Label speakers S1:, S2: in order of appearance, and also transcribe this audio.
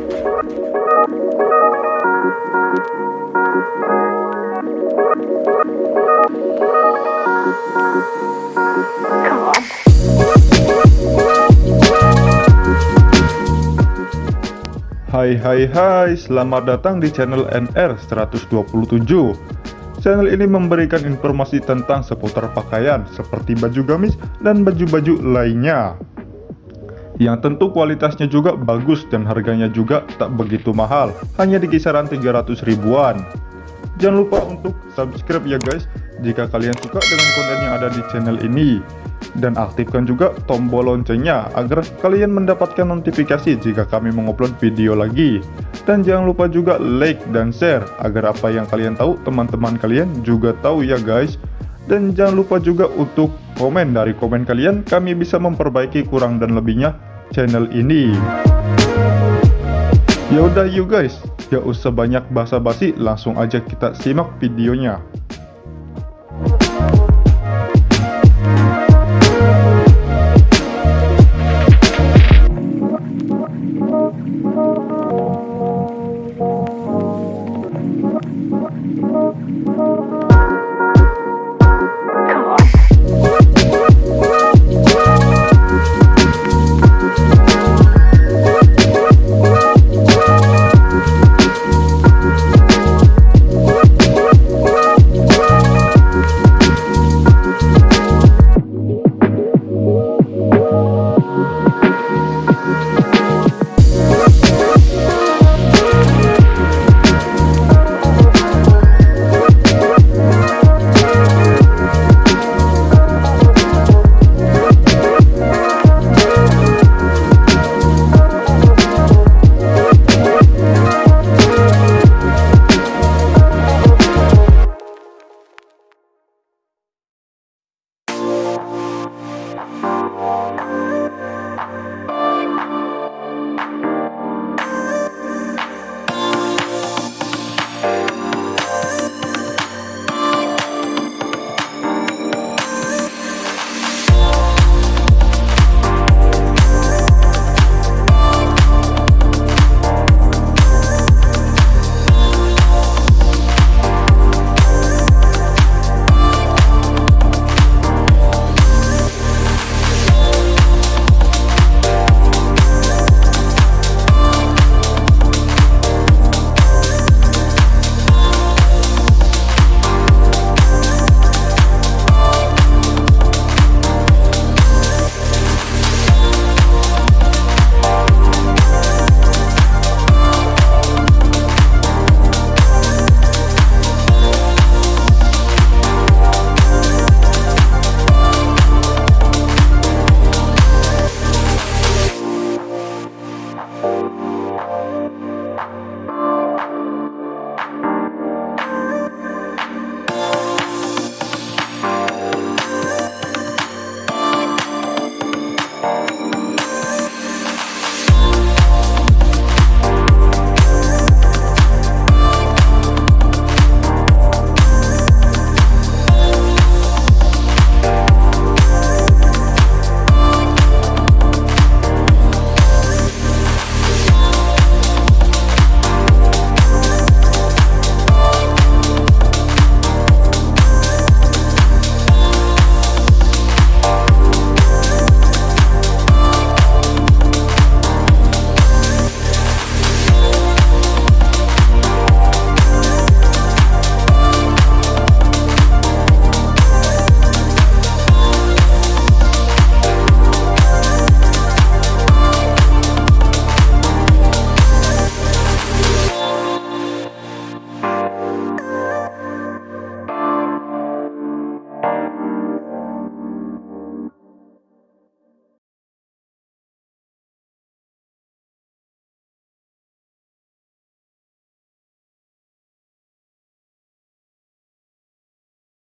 S1: Hai, selamat datang di channel NR 127. Channel ini memberikan informasi tentang seputar pakaian seperti baju gamis dan baju-baju lainnya, yang tentu kualitasnya juga bagus dan harganya juga tak begitu mahal, hanya di kisaran 300 ribuan. Jangan lupa untuk subscribe ya guys jika kalian suka dengan konten yang ada di channel ini, dan aktifkan juga tombol loncengnya agar kalian mendapatkan notifikasi jika kami mengupload video lagi. Dan jangan lupa juga like dan share agar apa yang kalian tahu teman-teman kalian juga tahu ya guys. Dan jangan lupa juga untuk komen, dari komen kalian kami bisa memperbaiki kurang dan lebihnya channel ini. Yaudah yuk guys, gak usah banyak basa-basi, langsung aja kita simak videonya.